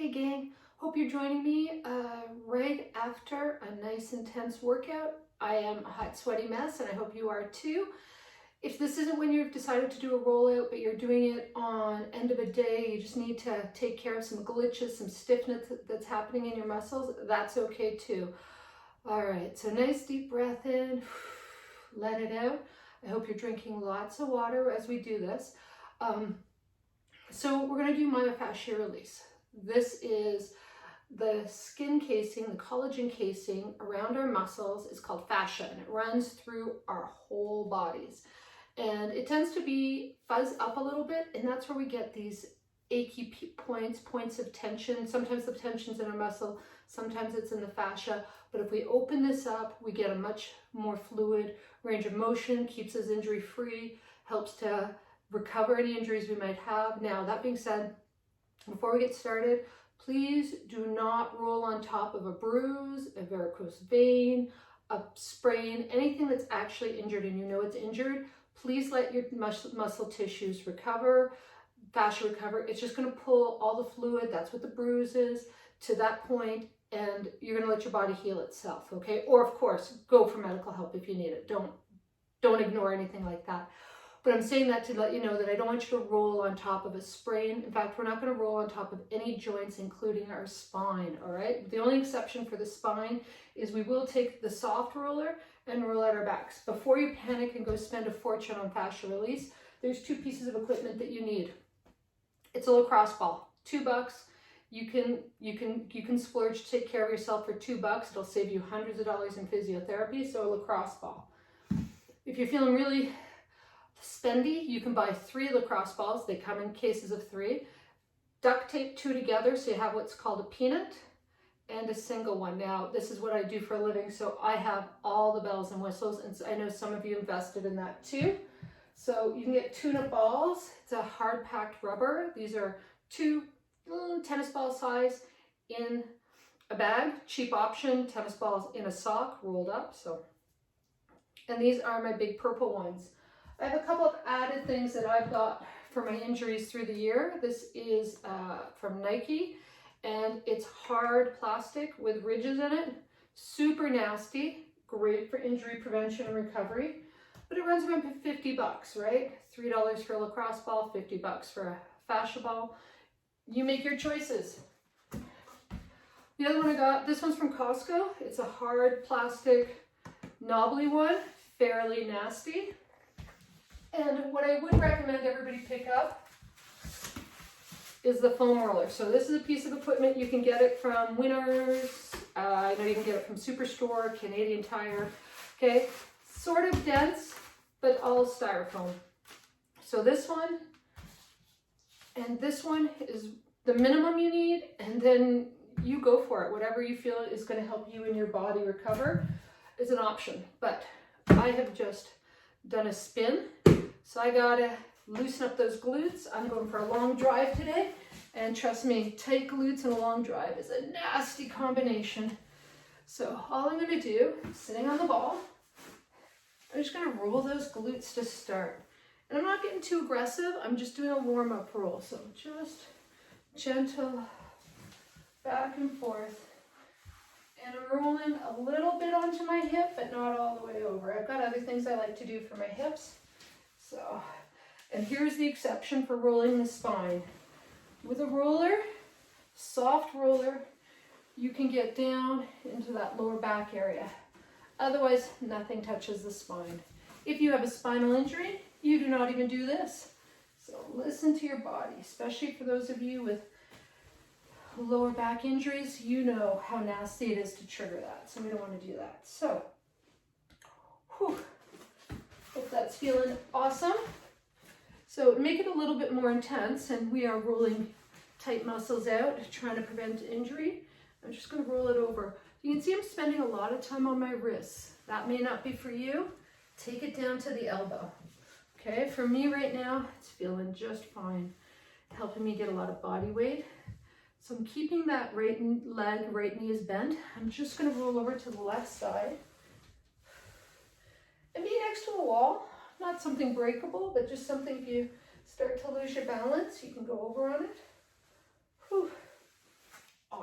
Hey gang, hope you're joining me right after a nice intense workout. I am a hot sweaty mess and I hope you are too. If this isn't when you've decided to do a rollout but you're doing it on end of a day, you just need to take care of some glitches, some stiffness that's happening in your muscles, that's okay too. All right, so nice deep breath in, let it out. I hope you're drinking lots of water as we do this. So we're going to do myofascial release. This is the skin casing, the collagen casing around our muscles is called fascia, and it runs through our whole bodies. And it tends to be fuzz up a little bit, and that's where we get these achy points of tension. Sometimes the tension's in our muscle, sometimes it's in the fascia. But if we open this up, we get a much more fluid range of motion, keeps us injury free, helps to recover any injuries we might have. Now, that being said, before we get started, please do not roll on top of a bruise, a varicose vein, a sprain, anything that's actually injured and you know it's injured. Please let your muscle tissues recover, fascia recover. It's just going to pull all the fluid, that's what the bruise is, to that point, and you're going to let your body heal itself, okay? Or of course, go for medical help if you need it. Don't ignore anything like that. But I'm saying that to let you know that I don't want you to roll on top of a sprain. In fact, we're not going to roll on top of any joints, including our spine, all right? The only exception for the spine is we will take the soft roller and roll out our backs. Before you panic and go spend a fortune on fascia release, there's two pieces of equipment that you need. It's a lacrosse ball, $2. You can splurge, take care of yourself for $2. It'll save you hundreds of dollars in physiotherapy, so a lacrosse ball. If you're feeling really spendy, you can buy 3 lacrosse balls. They come in cases of 3. Duct tape 2 together so you have what's called a peanut and a single one. Now, this is what I do for a living, so I have all the bells and whistles, and I know some of you invested in that too. So you can get tuna balls. It's a hard packed rubber. These are 2 tennis ball size in a bag. Cheap option, tennis balls in a sock rolled up. And these are my big purple ones. I have a couple of added things that I've got for my injuries through the year. This is from Nike, and it's hard plastic with ridges in it. Super nasty, great for injury prevention and recovery, but it runs around $50, right? $3 for a lacrosse ball, $50 for a fascia ball. You make your choices. The other one I got, this one's from Costco. It's a hard plastic, knobbly one, fairly nasty. And what I would recommend everybody pick up is the foam roller. So this is a piece of equipment. You can get it from Winners. I know you can get it from Superstore, Canadian Tire. Okay, sort of dense, but all styrofoam. So this one and this one is the minimum you need, and then you go for it. Whatever you feel is going to help you and your body recover is an option. But I have just done a spin. So I gotta loosen up those glutes. I'm going for a long drive today. And trust me, tight glutes and a long drive is a nasty combination. So all I'm gonna do, sitting on the ball, I'm just gonna roll those glutes to start. And I'm not getting too aggressive, I'm just doing a warm-up roll. So just gentle back and forth. And I'm rolling a little bit onto my hip, but not all the way over. I've got other things I like to do for my hips. So, and here's the exception for rolling the spine. With a roller, soft roller, you can get down into that lower back area. Otherwise, nothing touches the spine. If you have a spinal injury, you do not even do this. So listen to your body, especially for those of you with lower back injuries. You know how nasty it is to trigger that, so we don't want to do that. So, whew. Hope that's feeling awesome. So make it a little bit more intense, and we are rolling tight muscles out, trying to prevent injury. I'm just going to roll it over. You can see I'm spending a lot of time on my wrists. That may not be for you. Take it down to the elbow. Okay, for me right now, it's feeling just fine. Helping me get a lot of body weight. So I'm keeping that right leg, right knee is bent. I'm just going to roll over to the left side. And be next to a wall, not something breakable, but just something if you start to lose your balance, you can go over on it. Whew.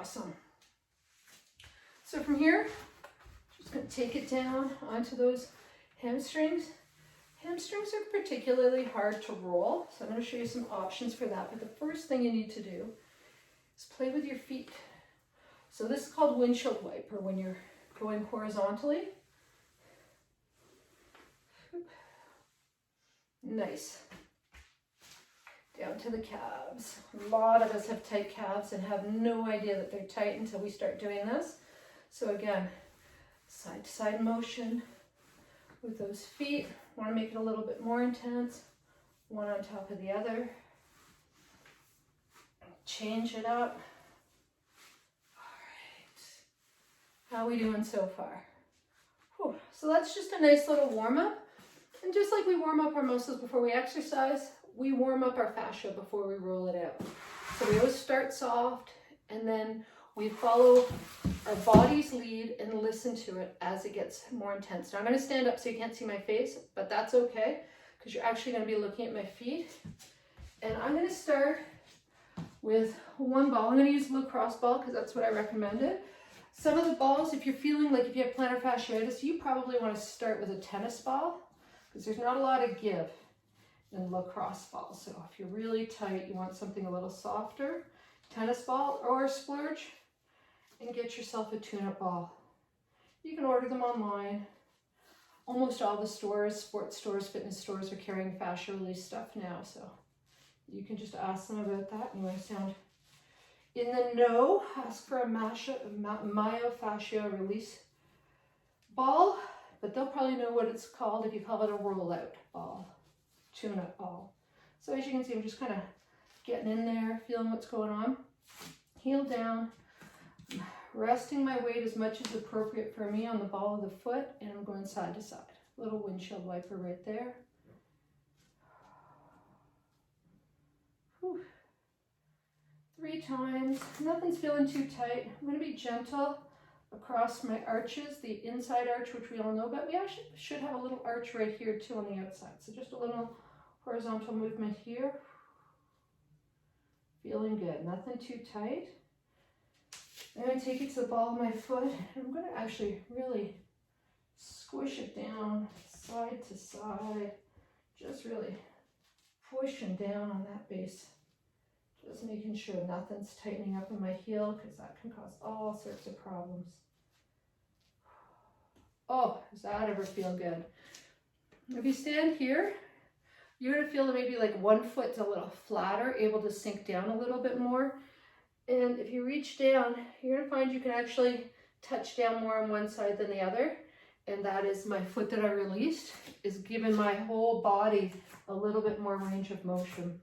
Awesome. So from here, just going to take it down onto those hamstrings. Hamstrings are particularly hard to roll, so I'm going to show you some options for that. But the first thing you need to do is play with your feet. So this is called windshield wiper when you're going horizontally. Nice. Down to the calves. A lot of us have tight calves and have no idea that they're tight until we start doing this. So again, side to side motion with those feet. Want to make it a little bit more intense. One on top of the other. Change it up. All right. How are we doing so far? Whew. So that's just a nice little warm up. And just like we warm up our muscles before we exercise, we warm up our fascia before we roll it out. So we always start soft and then we follow our body's lead and listen to it as it gets more intense. Now I'm going to stand up so you can't see my face, but that's okay because you're actually going to be looking at my feet. And I'm going to start with one ball. I'm going to use a lacrosse ball because that's what I recommended. Some of the balls, if you're feeling like if you have plantar fasciitis, you probably want to start with a tennis ball because there's not a lot of give in lacrosse balls. So if you're really tight, you want something a little softer, tennis ball or splurge and get yourself a tune-up ball. You can order them online. Almost all the stores, sports stores, fitness stores are carrying fascia release stuff now. So you can just ask them about that. And you want to sound in the know, ask for a myofascia release ball, but they'll probably know what it's called if you call it a rollout ball, tune-up ball. So as you can see, I'm just kind of getting in there, feeling what's going on. Heel down, resting my weight as much as appropriate for me on the ball of the foot, and I'm going side to side. Little windshield wiper right there. Whew. 3 times. Nothing's feeling too tight. I'm going to be gentle across my arches, the inside arch, which we all know about. We actually should have a little arch right here too on the outside. So just a little horizontal movement here. Feeling good. Nothing too tight. I'm going to take it to the ball of my foot. And I'm going to actually really squish it down side to side. Just really pushing down on that base. Just making sure nothing's tightening up in my heel because that can cause all sorts of problems. Oh, does that ever feel good? If you stand here, you're going to feel that maybe like one foot's a little flatter, able to sink down a little bit more. And if you reach down, you're going to find you can actually touch down more on one side than the other. And that is my foot that I released is giving my whole body a little bit more range of motion.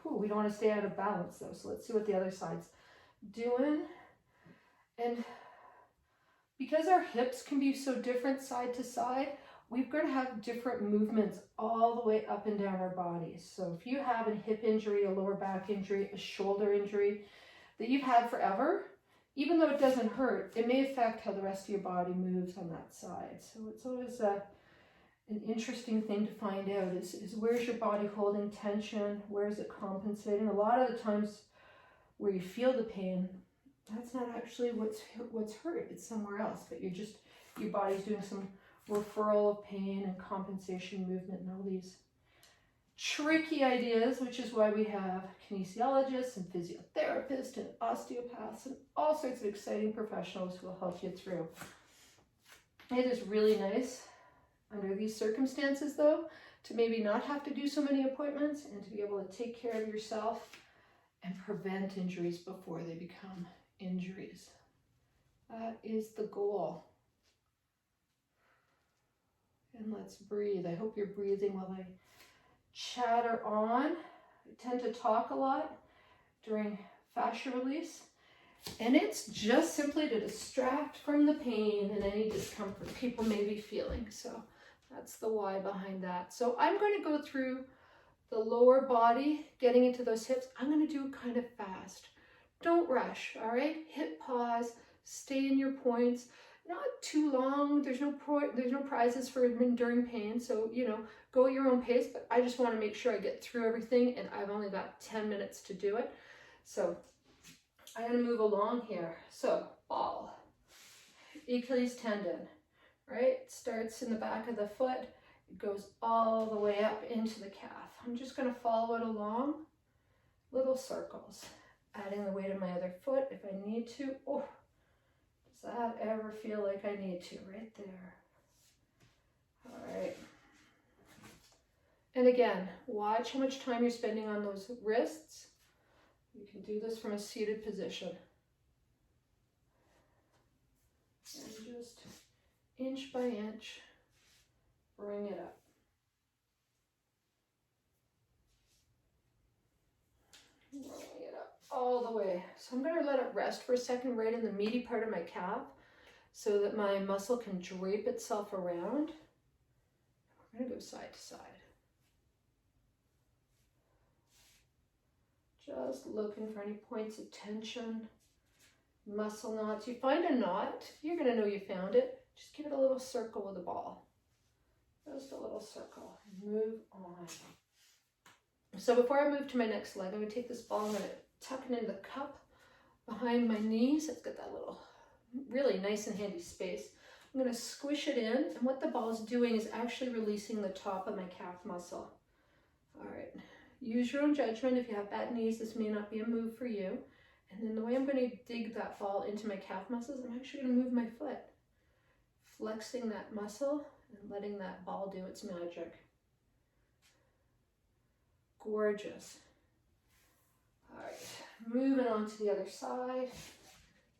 Whew, we don't want to stay out of balance though. So let's see what the other side's doing. And because our hips can be so different side to side, we've got to have different movements all the way up and down our bodies. So if you have a hip injury, a lower back injury, a shoulder injury that you've had forever, even though it doesn't hurt, it may affect how the rest of your body moves on that side. So it's always an interesting thing to find out is where's your body holding tension? Where is it compensating? A lot of the times where you feel the pain, that's not actually what's hurt. It's somewhere else, but your body's doing some referral of pain and compensation movement and all these tricky ideas, which is why we have kinesiologists and physiotherapists and osteopaths and all sorts of exciting professionals who will help you through. It is really nice under these circumstances though to maybe not have to do so many appointments and to be able to take care of yourself and prevent injuries before they become injuries. That is the goal. And let's breathe. I hope you're breathing while I chatter on. I tend to talk a lot during fascia release, and it's just simply to distract from the pain and any discomfort people may be feeling. So that's the why behind that. So I'm going to go through the lower body, getting into those hips. I'm going to do it kind of fast. Don't rush, all right? Hit pause, stay in your points. Not too long. There's no prizes for enduring pain. So, go at your own pace, but I just want to make sure I get through everything, and I've only got 10 minutes to do it. So I'm going to move along here. So ball, Achilles tendon, right? It starts in the back of the foot. It goes all the way up into the calf. I'm just going to follow it along, little circles, adding the weight of my other foot if I need to. Oh, does that ever feel like I need to? Right there. All right. And again, watch how much time you're spending on those wrists. You can do this from a seated position. And just inch by inch, bring it up. Rolling it up all the way. So I'm going to let it rest for a second right in the meaty part of my calf so that my muscle can drape itself around. We're going to go side to side. Just looking for any points of tension, muscle knots. You find a knot, you're going to know you found it. Just give it a little circle with a ball. Just a little circle. Move on. So before I move to my next leg, I'm going to take this ball, I'm going to tuck it into the cup behind my knees. It's got that little really nice and handy space. I'm going to squish it in, and what the ball is doing is actually releasing the top of my calf muscle. All right, use your own judgment. If you have bad knees, this may not be a move for you. And then the way I'm going to dig that ball into my calf muscles, I'm actually going to move my foot, flexing that muscle and letting that ball do its magic. Gorgeous. All right, moving on to the other side.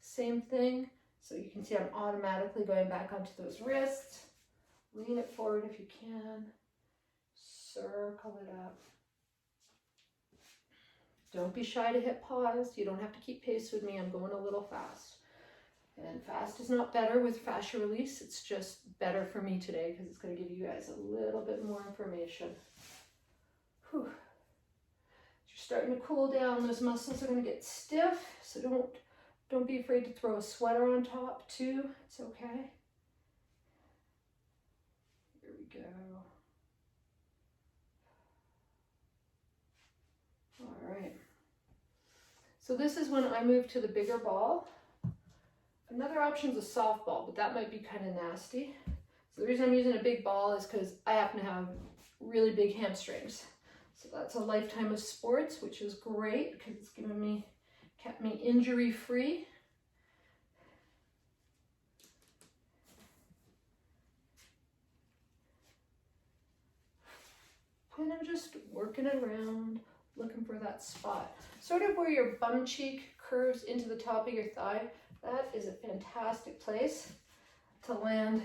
Same thing. So you can see I'm automatically going back onto those wrists. Lean it forward if you can. Circle it up. Don't be shy to hit pause. You don't have to keep pace with me. I'm going a little fast. And fast is not better with fascia release. It's just better for me today because it's going to give you guys a little bit more information. Whew. You're starting to cool down. Those muscles are going to get stiff, so don't be afraid to throw a sweater on top too. It's okay. Here we go. All right. So this is when I move to the bigger ball. Another option is a softball, but that might be kind of nasty. So the reason I'm using a big ball is because I happen to have really big hamstrings. So that's a lifetime of sports, which is great because it's kept me injury free. And I'm just working it around, looking for that spot. Sort of where your bum cheek curves into the top of your thigh. That is a fantastic place to land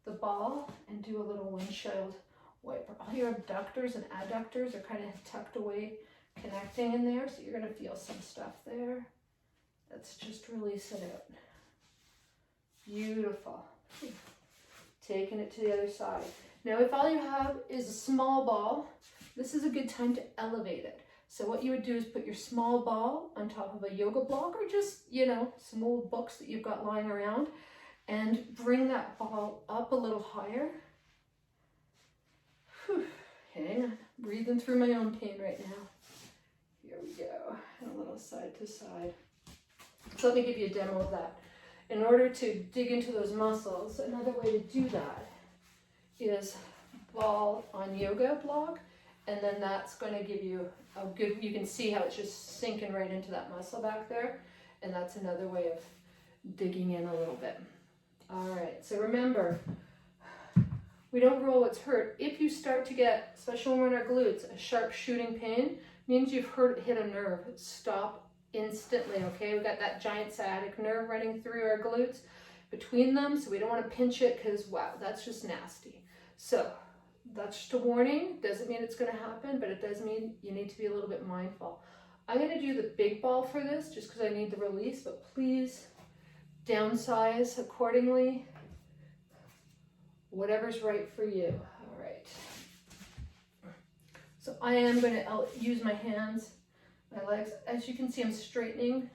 the ball and do a little windshield wiper. All your abductors and adductors are kind of tucked away, connecting in there, so you're going to feel some stuff there. Let's just release it out. Beautiful. Taking it to the other side. Now, if all you have is a small ball, this is a good time to elevate it. So what you would do is put your small ball on top of a yoga block or just, some old books that you've got lying around and bring that ball up a little higher. Whew. Hang on, breathing through my own pain right now. Here we go, and a little side to side. So let me give you a demo of that. In order to dig into those muscles, another way to do that is ball on yoga block, and then that's going to give you a good, you can see how it's just sinking right into that muscle back there, and that's another way of digging in a little bit. All right, so remember, we don't rule what's hurt. If you start to get, especially when we're in our glutes, a sharp shooting pain, means you've hit a nerve. Stop instantly, okay? We've got that giant sciatic nerve running through our glutes between them, so we don't want to pinch it because, wow, that's just nasty. So that's just a warning. Doesn't mean it's going to happen, but it does mean you need to be a little bit mindful. I'm going to do the big ball for this just because I need the release, but please downsize accordingly. Whatever's right for you. All right. So I am going to use my hands, my legs. As you can see, I'm straightening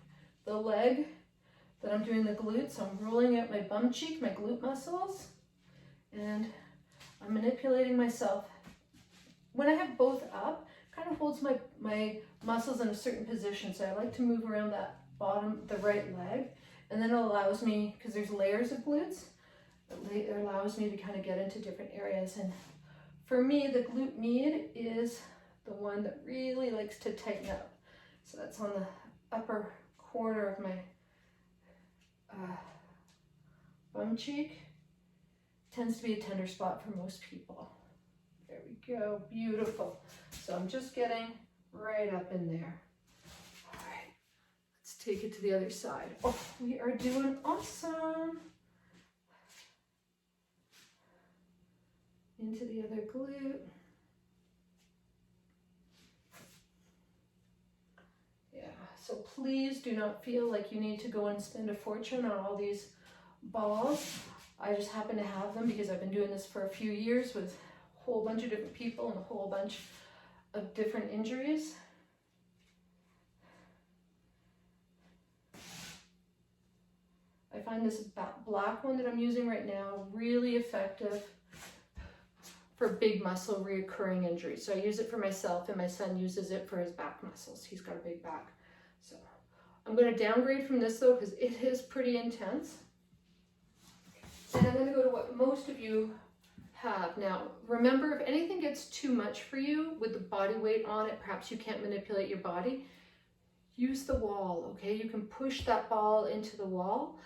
the leg that I'm doing the glutes. So I'm rolling out my bum cheek, my glute muscles, and I'm manipulating myself. When I have both up, kind of holds my muscles in a certain position. So I like to move around that the right leg, and then it allows me, because there's layers of glutes, it allows me to kind of get into different areas. And for me, the glute med is the one that really likes to tighten up. So that's on the upper corner of my bum cheek. Tends to be a tender spot for most people. There we go, beautiful. So I'm just getting right up in there. All right, let's take it to the other side. Oh, we are doing awesome. Into the other glute. Yeah, so please do not feel like you need to go and spend a fortune on all these balls. I just happen to have them because I've been doing this for a few years with a whole bunch of different people and a whole bunch of different injuries. I find this black one that I'm using right now really effective for big muscle reoccurring injuries. So I use it for myself, and my son uses it for his back muscles. He's got a big back. So I'm going to downgrade from this though, because it is pretty intense. And I'm going to go to what most of you have. Now, remember, if anything gets too much for you with the body weight on it, perhaps you can't manipulate your body, use the wall, okay? You can push that ball into the wall,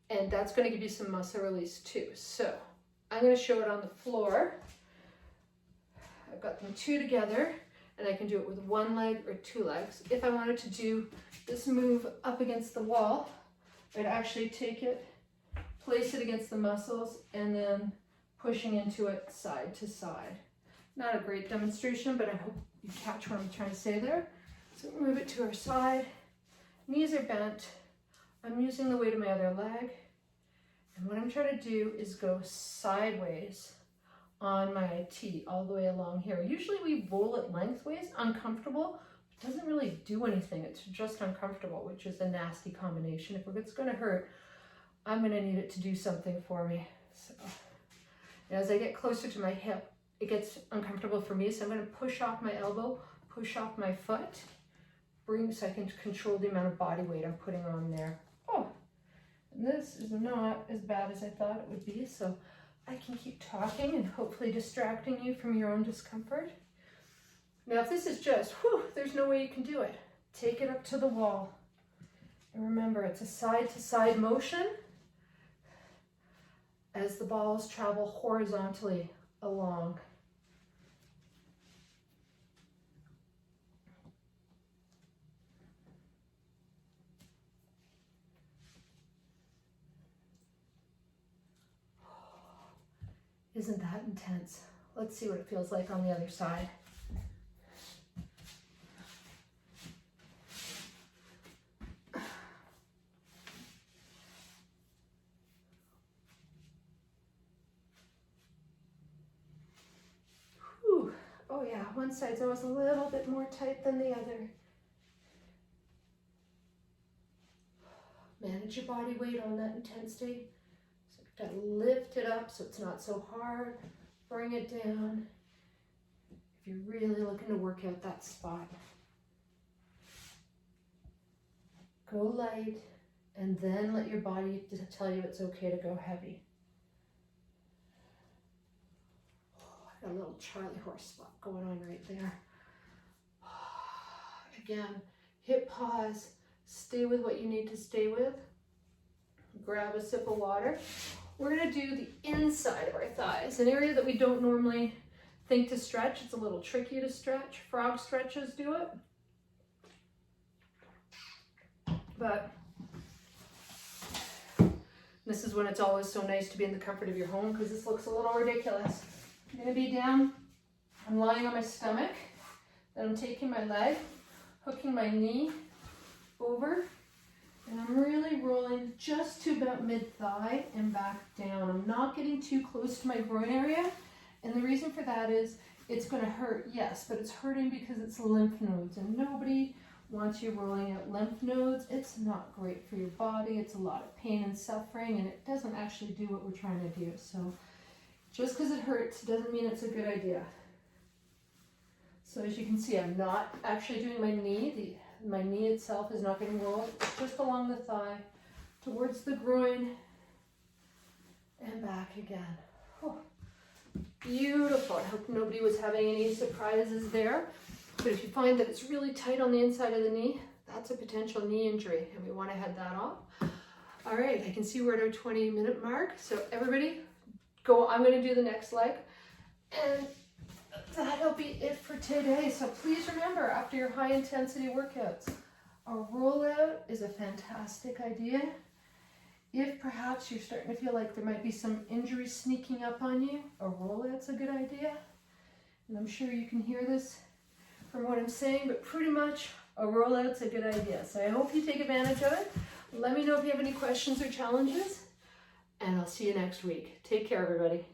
and that's going to give you some muscle release too. So I'm going to show it on the floor. I've got them two together, and I can do it with one leg or two legs. If I wanted to do this move up against the wall, I'd actually take it, place it against the muscles, and then pushing into it side to side. Not a great demonstration, but I hope you catch what I'm trying to say there. So move it to our side. Knees are bent. I'm using the weight of my other leg. And what I'm trying to do is go sideways on my T all the way along here. Usually we roll it lengthways, uncomfortable. It doesn't really do anything. It's just uncomfortable, which is a nasty combination. If it's going to hurt, I'm going to need it to do something for me. So as I get closer to my hip, it gets uncomfortable for me. So I'm going to push off my elbow, push off my foot, so I can control the amount of body weight I'm putting on there. Oh, and this is not as bad as I thought it would be. So I can keep talking and hopefully distracting you from your own discomfort. Now, if this is just, there's no way you can do it. Take it up to the wall. And remember, it's a side-to-side motion as the balls travel horizontally along. Isn't that intense? Let's see what it feels like on the other side. Whew. Oh yeah, one side's always a little bit more tight than the other. Manage your body weight on that intensity. So you've got to lift it up so it's not so hard. Bring it down if you're really looking to work out that spot. Go light, and then let your body tell you it's okay to go heavy. Oh, I got a little Charlie horse spot going on right there. Again, hit pause, stay with what you need to stay with. Grab a sip of water. We're going to do the inside of our thighs, an area that we don't normally think to stretch. It's a little tricky to stretch. Frog stretches do it. But this is when it's always so nice to be in the comfort of your home, because this looks a little ridiculous. I'm going to be down. I'm lying on my stomach. Then I'm taking my leg, hooking my knee over, and I'm really rolling just to about mid-thigh and back down. I'm not getting too close to my groin area. And the reason for that is it's going to hurt, yes, but it's hurting because it's lymph nodes. And nobody wants you rolling out lymph nodes. It's not great for your body. It's a lot of pain and suffering, and it doesn't actually do what we're trying to do. So just because it hurts doesn't mean it's a good idea. So as you can see, I'm not actually doing my knee. My knee itself is not getting rolled. It's just along the thigh, towards the groin, and back again. Oh, beautiful. I hope nobody was having any surprises there. But if you find that it's really tight on the inside of the knee, that's a potential knee injury, and we want to head that off. All right, I can see we're at our 20-minute mark. So everybody, go. I'm going to do the next leg, and that'll be it for today. So please remember, after your high-intensity workouts, a rollout is a fantastic idea. If perhaps you're starting to feel like there might be some injury sneaking up on you, a rollout's a good idea. And I'm sure you can hear this from what I'm saying, but pretty much a rollout's a good idea. So I hope you take advantage of it. Let me know if you have any questions or challenges, and I'll see you next week. Take care, everybody.